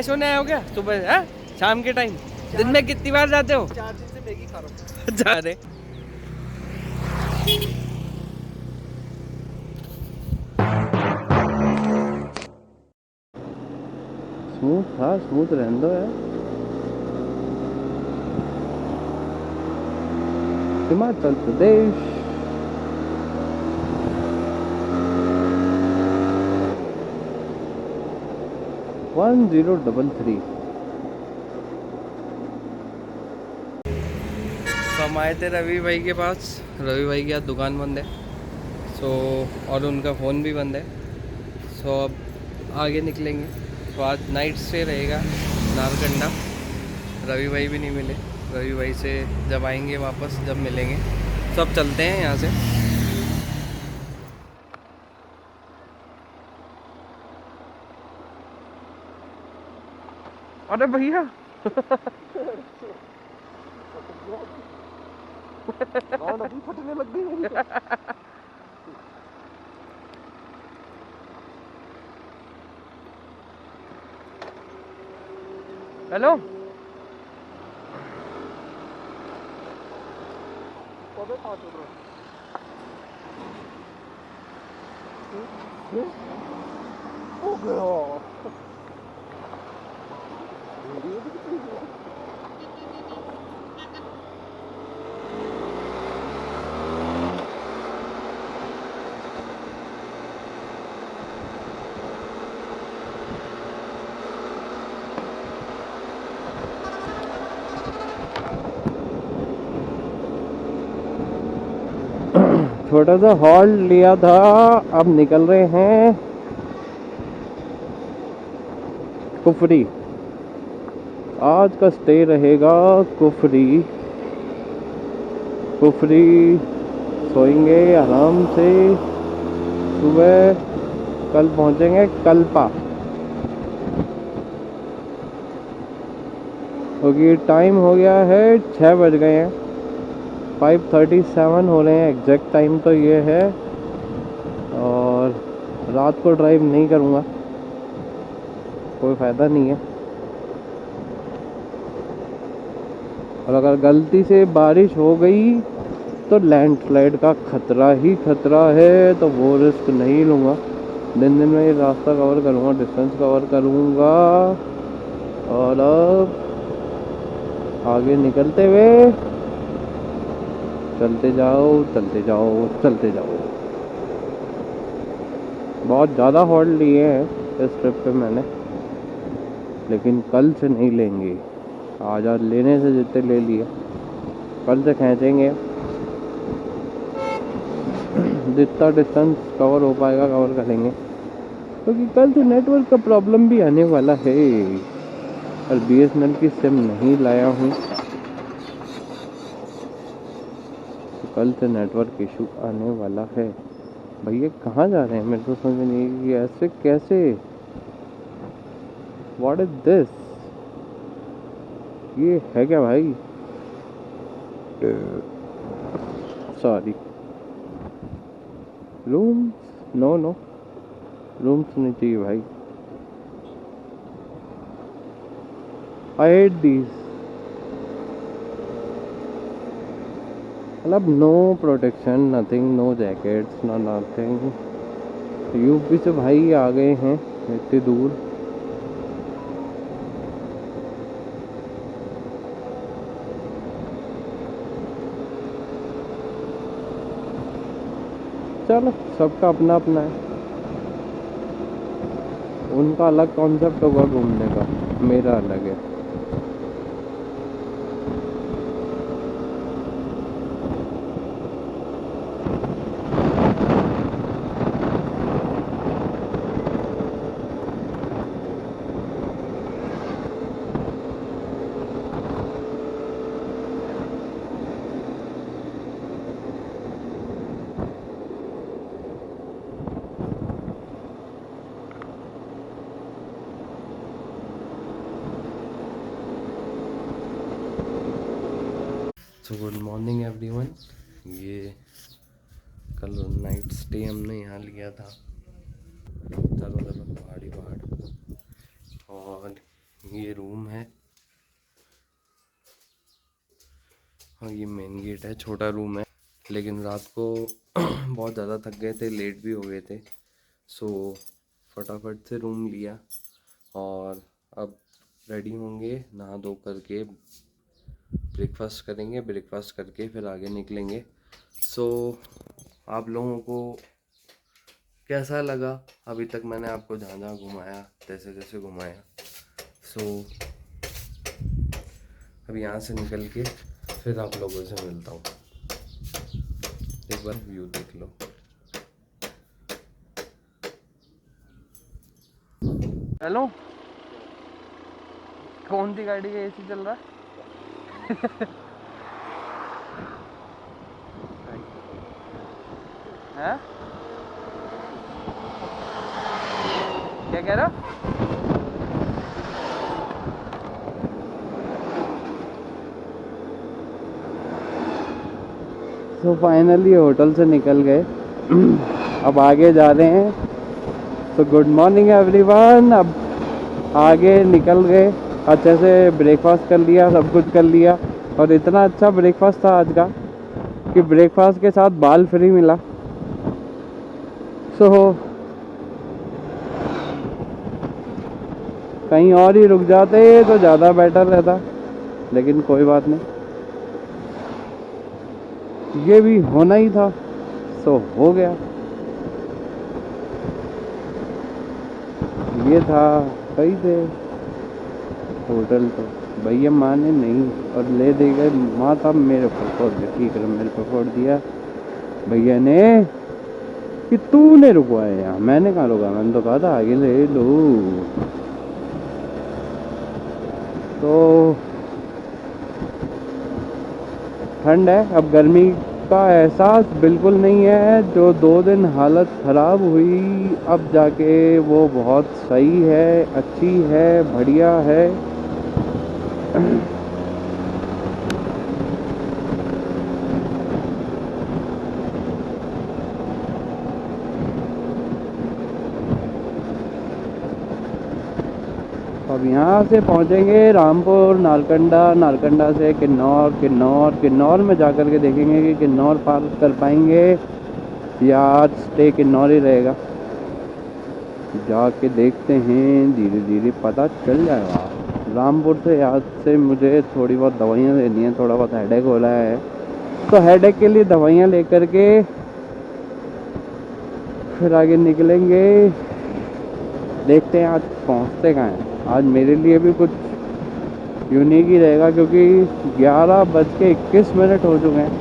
सोने आए हो क्या सुबह है? शाम के टाइम दिन में कितनी बार जाते हो? 4 दिन से मैगी खा रहा हूँ। जा रहे स्मूथ था, स्मूथ रहने दो यार। हिमाचल प्रदेश। वन 1033। तो हम आए थे रवि भाई के पास। रवि भाई की आज दुकान बंद है, सो और उनका फ़ोन भी बंद है। सो अब आगे निकलेंगे। तो आज नाइट स्टे रहेगा नारकंडा। रवि भाई भी नहीं मिले। रवि भाई से जब आएंगे वापस, जब मिलेंगे। तो अब चलते हैं यहाँ से। अरे भैया गाँड अभी फटने लग गई मेरी तो। हेलो। अबे कहाँ चल रहा है? हो गया। छोटा सा हॉल्ट लिया था, अब निकल रहे हैं कुफरी। आज का स्टे रहेगा कुफरी। कुफरी सोएंगे आराम से। सुबह कल पहुंचेंगे कल्पा, क्योंकि टाइम हो गया है 6 बज गए हैं। 5:37 हो रहे हैं एग्जैक्ट टाइम तो ये है। और रात को ड्राइव नहीं करूँगा, कोई फ़ायदा नहीं है। और अगर गलती से बारिश हो गई तो लैंडस्लाइड का खतरा ही खतरा है, तो वो रिस्क नहीं लूँगा। दिन में ये रास्ता कवर करूँगा, डिस्टेंस कवर करूँगा। और अब आगे निकलते हुए चलते जाओ, चलते जाओ, चलते जाओ। बहुत ज़्यादा हॉल्ट लिए हैं इस ट्रिप पे मैंने, लेकिन कल से नहीं लेंगे। आज लेने से जितने ले लिए, कल से खींचेंगे। जितना डिस्टेंस कवर हो पाएगा कवर करेंगे, क्योंकि कल से नेटवर्क का प्रॉब्लम भी आने वाला है। और BSNL की सिम नहीं लाया हूँ, तो कल से नेटवर्क इशू आने वाला है। भैया कहाँ जा रहे हैं? मेरे को समझ में नहीं कि ऐसे कैसे। What is this? ये है क्या भाई? Sorry. Rooms? No no, rooms नहीं चाहिए भाई। I hate these. मतलब no protection, nothing, no jackets, no nothing. UP से भाई आ गए हैं इतनी दूर। चलो, सबका अपना अपना है। उनका अलग कॉन्सेप्ट होगा घूमने का, मेरा अलग है। So good morning everyone. ये कल नाइट स्टे हमने यहाँ लिया था, चारों तरफ पहाड़ी पहाड़। और ये रूम है। हाँ ये मेन गेट है, छोटा रूम है, लेकिन रात को बहुत ज़्यादा थक गए थे, लेट भी हो गए थे, सो फटाफट से रूम लिया और अब रेडी होंगे, नहा धो करके ब्रेकफास्ट करेंगे, ब्रेकफास्ट करके फिर आगे निकलेंगे। सो आप लोगों को कैसा लगा अभी तक मैंने आपको जहाँ जहाँ घुमाया, जैसे जैसे घुमाया, सो अब यहाँ से निकल के फिर आप लोगों से मिलता हूँ। एक बार व्यू देख लो। हेलो, कौन सी गाड़ी का एसी चल रहा है? हैं? क्या कह रहा? तो फाइनली होटल से निकल गए, अब आगे जा रहे हैं। तो गुड मॉर्निंग एवरीवन। अब आगे निकल गए, अच्छे से ब्रेकफास्ट कर लिया, सब कुछ कर लिया, और इतना अच्छा ब्रेकफास्ट था आज का कि ब्रेकफास्ट के साथ बाल फ्री मिला। सो कहीं और ही रुक जाते तो ज़्यादा बेटर रहता, लेकिन कोई बात नहीं, ये भी होना ही था, सो हो गया। ये था सही थे होटल, तो भैया माने नहीं और ले दे गए माता मेरे ऊपर फोड़ दिया, ठीक है मेरे पर फोड़ दिया भैया ने कि तूने रुकवाया यहाँ। मैंने कहाँ रुका, मैंने तो कहा था आगे ले लो। तो ठंड है, अब गर्मी का एहसास बिल्कुल नहीं है। जो 2 दिन हालत ख़राब हुई, अब जाके वो बहुत सही है, अच्छी है, बढ़िया है। अब यहाँ से पहुँचेंगे रामपुर, नालकंडा, नालकंडा से किन्नौर, किन्नौर में जाकर के देखेंगे कि किन्नौर पार कर पाएंगे या आज स्टे किन्नौर ही रहेगा। जाके देखते हैं, धीरे धीरे पता चल जाएगा। रामपुर से आज से मुझे थोड़ी बहुत दवाइयाँ लेनी है, थोड़ा बहुत हेडेक हो रहा है, तो हेडेक के लिए दवाइयाँ लेकर के फिर आगे निकलेंगे। देखते हैं आज पहुँचते कहाँ हैं। आज मेरे लिए भी कुछ यूनिक ही रहेगा, क्योंकि 11:21 हो चुके हैं।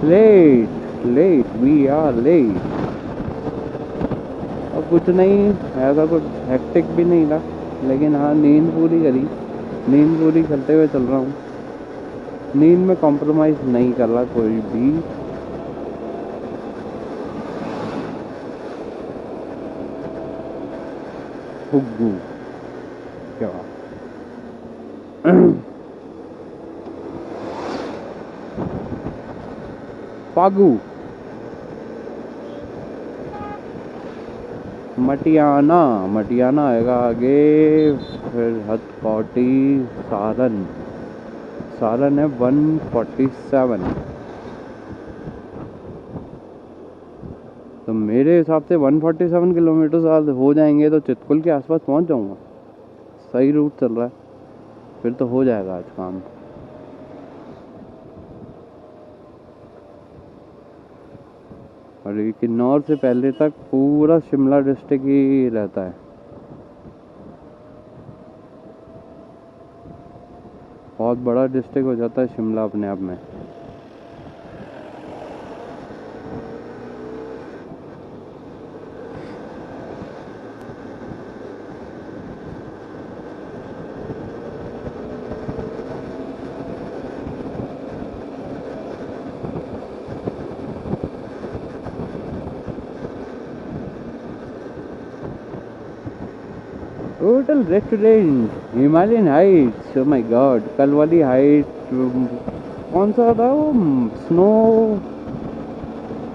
Late we are late. और कुछ नहीं, ऐसा कुछ हेक्टिक भी नहीं था, लेकिन हाँ नींद पूरी करी, नींद पूरी करते हुए चल रहा हूँ। नींद में कॉम्प्रोमाइज़ नहीं कर रहा कोई भी। हुग्गू क्या फागू, मटियाना आएगा आगे, फिर हथकौटी, सारन है 147। तो मेरे हिसाब से 147 किलोमीटर हो जाएंगे तो चितकुल के आसपास पहुंच जाऊंगा। सही रूट चल रहा है, फिर तो हो जाएगा आज काम। और ये किन्नौर से पहले तक पूरा शिमला डिस्ट्रिक्ट ही रहता है। बहुत बड़ा डिस्ट्रिक्ट हो जाता है शिमला अपने आप में। Hotel restaurant Himalayan Heights, O my God. कल वाली हाइट कौन सा था वो, snow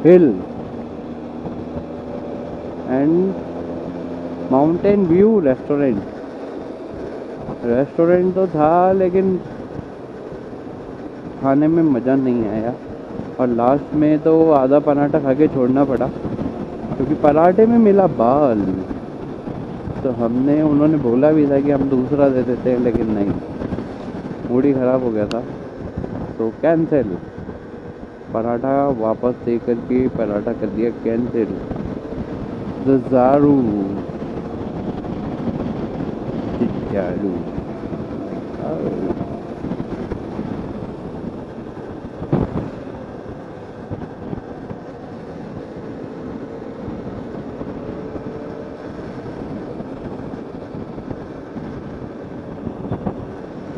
hill and mountain view restaurant. Restaurant तो था लेकिन खाने में मज़ा नहीं आया, और लास्ट में तो आधा पराठा खा के छोड़ना पड़ा क्योंकि पराठे में मिला बाल। तो हमने, उन्होंने बोला भी था कि हम दूसरा दे देते हैं, लेकिन नहीं, मूड ही ख़राब हो गया था तो कैंसिल। पराठा वापस दे करके पराठा कर दिया कैंसिल। ज़ारू चिचारू।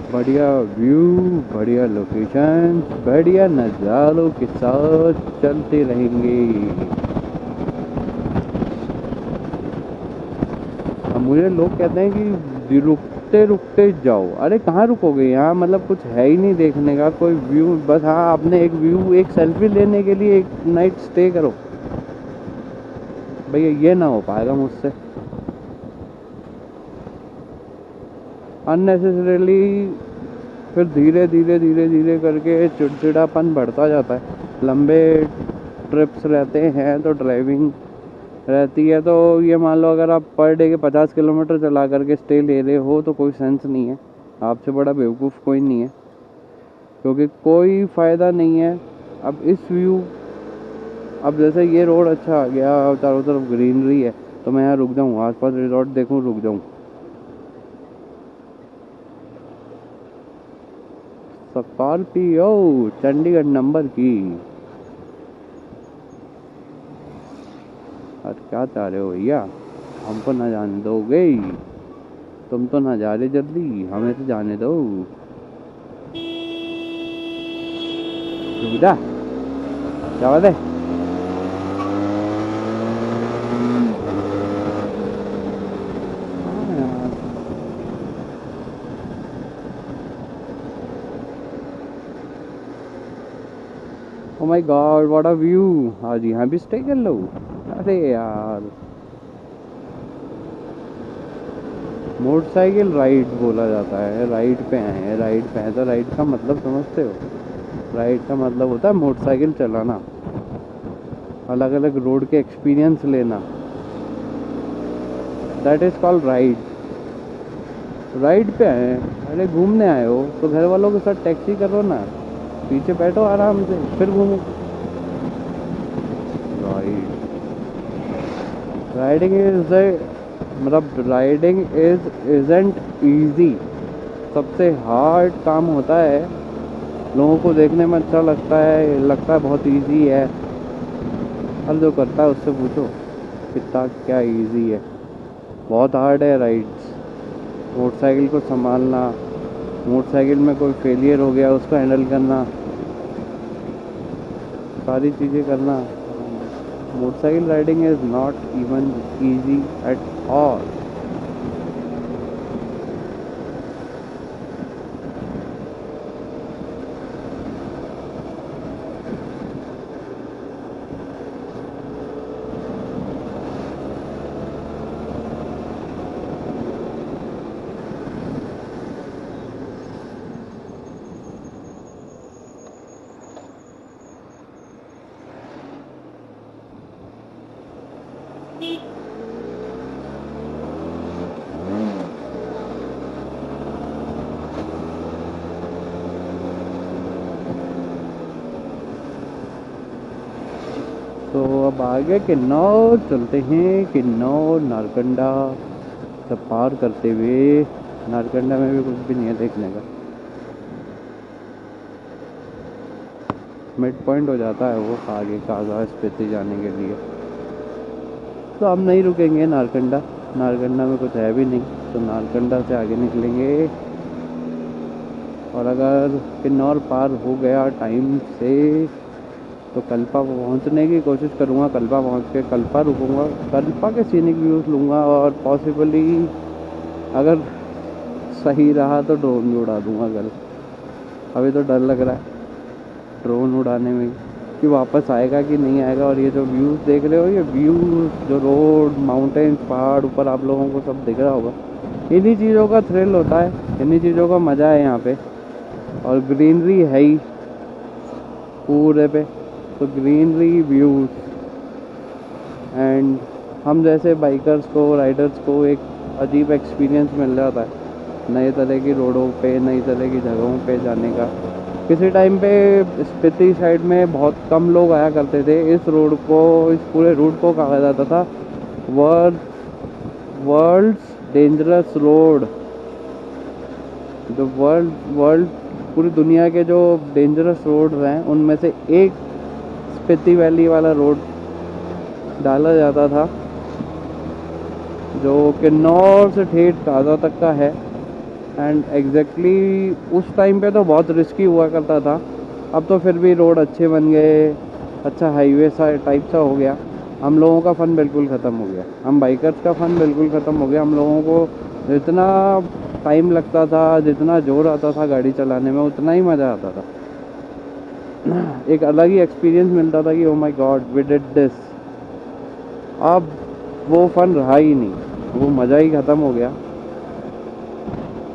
बढ़िया व्यू, बढ़िया लोकेशन, बढ़िया नज़ारों के साथ चलते रहेंगे। अब मुझे लोग कहते हैं कि रुकते रुकते जाओ, अरे कहाँ रुकोगे, यहाँ मतलब कुछ है ही नहीं देखने का, कोई व्यू बस। हाँ, आपने एक व्यू, एक सेल्फी लेने के लिए एक नाइट स्टे करो भैया, ये ना हो पाएगा मुझसे। अननेसेसरीली फिर धीरे धीरे धीरे धीरे करके चिड़चिड़ापन बढ़ता जाता है। लंबे ट्रिप्स रहते हैं तो ड्राइविंग रहती है, तो ये मान लो अगर आप पर डे के 50 किलोमीटर चला करके स्टे ले रहे हो तो कोई सेंस नहीं है। आपसे बड़ा बेवकूफ़ कोई नहीं है, क्योंकि कोई फ़ायदा नहीं है। अब इस व्यू, अब जैसे ये रोड अच्छा आ गया, चारों तरफ ग्रीनरी है, तो मैं यहाँ रुक जाऊँ, आसपास रिजॉर्ट देखूँ, रुक जाऊँ। स्कॉर्पियो चंडीगढ़ नंबर की। और क्या चाह रहे हो भैया, हमको ना जाने दोगे? तुम तो ना जा रहे जल्दी, हमें तो जाने दो। सुविधा क्या बात है? ओ my God, what a view. आज यहाँ भी स्टे कर लो? अरे यार, मोटरसाइकिल राइड बोला जाता है, राइड पे आए हैं, राइड पे आए तो राइड का मतलब समझते हो? राइड का मतलब होता है मोटरसाइकिल चलाना, अलग अलग रोड के एक्सपीरियंस लेना, that is called ride. Ride पे आए हैं, अरे घूमने आए हो तो घर वालों के साथ टैक्सी करो ना, पीछे बैठो आराम से, फिर घूमो। राइड, राइडिंग इज मतलब राइडिंग इजंट ईजी, सबसे हार्ड काम होता है। लोगों को देखने में अच्छा लगता है बहुत इजी है, और जो करता है उससे पूछो कितना क्या इजी है। बहुत हार्ड है राइड्स। मोटरसाइकिल को संभालना, मोटरसाइकिल में कोई फेलियर हो गया उसको हैंडल करना, सारी चीज़ें करना। Motorcycle riding is not even easy at all. तो अब आगे किन्नौर चलते हैं। किन्नौर नारकंडा सब पार करते हुए, नारकंडा में भी कुछ भी नहीं है देखने का, मिड पॉइंट हो जाता है वो आगे काजा स्पीति जाने के लिए। तो हम नहीं रुकेंगे नारकंडा, नारकंडा में कुछ है भी नहीं, तो नारकंडा से आगे निकलेंगे। और अगर किन्नौर पार हो गया टाइम से तो कल्पा पहुंचने की कोशिश करूँगा। कल्पा पहुंच के कल्पा रुकूँगा, कल्पा के सीनिक व्यूज़ लूँगा, और पॉसिबली अगर सही रहा तो ड्रोन भी उड़ा दूँगा कल। अभी तो डर लग रहा है ड्रोन उड़ाने में कि वापस आएगा कि नहीं आएगा। और ये जो व्यूज़ देख रहे हो, ये व्यूज़ जो रोड, माउंटेन्स, पहाड़ ऊपर आप लोगों को सब दिख रहा होगा, इन्हीं चीज़ों का थ्रिल होता है, इन्हीं चीज़ों का मज़ा है यहाँ पे। और ग्रीनरी है ही पूरे पे, तो ग्रीनरी व्यूज एंड हम जैसे बाइकर्स को, राइडर्स को एक अजीब एक्सपीरियंस मिल जाता है नए तरह की रोडों पे, नई तरह की जगहों पे जाने का। किसी टाइम पे स्पीति साइड में बहुत कम लोग आया करते थे। इस रोड को, इस पूरे रूट को कहा जाता था वर्ल्ड्स डेंजरस रोड। जो वर्ल्ड पूरी दुनिया के जो डेंजरस रोड हैं उनमें से एक स्पीति वैली वाला रोड डाला जाता था, जो किन्नौर से ठेठ काजा तक का है। एंड एग्जैक्टली उस टाइम पे तो बहुत रिस्की हुआ करता था, अब तो फिर भी रोड अच्छे बन गए, अच्छा हाईवे सा टाइप सा हो गया। हम लोगों का फ़न बिल्कुल ख़त्म हो गया, हम बाइकर्स का फ़न बिल्कुल ख़त्म हो गया। हम लोगों को जितना टाइम लगता था, जितना जोर आता था गाड़ी चलाने में, उतना ही मज़ा आता था। एक अलग ही एक्सपीरियंस मिलता था कि oh my god we did this. अब वो फन रहा ही नहीं, वो मज़ा ही ख़त्म हो गया।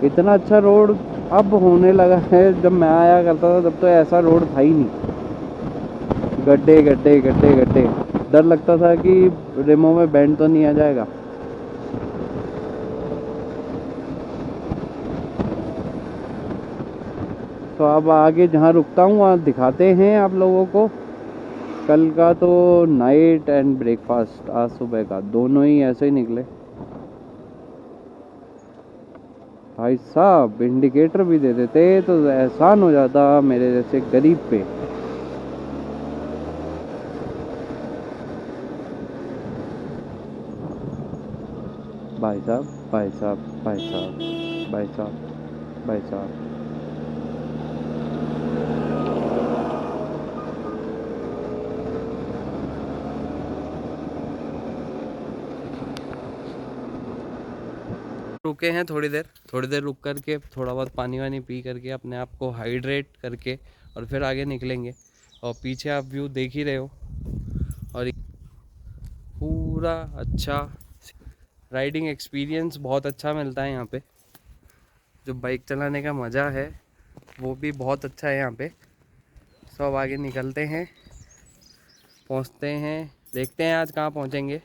इतना अच्छा रोड अब होने लगा है, जब मैं आया करता था तब तो ऐसा रोड था ही नहीं। गड्ढे गड्ढे गड्ढे गड्ढे, डर लगता था कि रिमो में बैंड तो नहीं आ जाएगा। तो अब आगे जहाँ रुकता हूँ वहाँ दिखाते हैं आप लोगों को। कल का तो नाइट एंड ब्रेकफास्ट, आज सुबह का, दोनों ही ऐसे ही निकले। भाई साहब इंडिकेटर भी दे देते तो एहसान हो जाता मेरे जैसे गरीब पे। भाई साहब भाई साहब भाई साहब भाई साहब भाई साहब। रुके हैं थोड़ी देर रुक करके थोड़ा बहुत पानी वानी पी करके अपने आप को हाइड्रेट करके और फिर आगे निकलेंगे। और पीछे आप व्यू देख ही रहे हो, और पूरा अच्छा राइडिंग एक्सपीरियंस बहुत अच्छा मिलता है यहाँ पे। जो बाइक चलाने का मज़ा है वो भी बहुत अच्छा है यहाँ पे। सब आगे निकलते हैं, पहुँचते हैं, देखते हैं आज कहाँ पहुँचेंगे।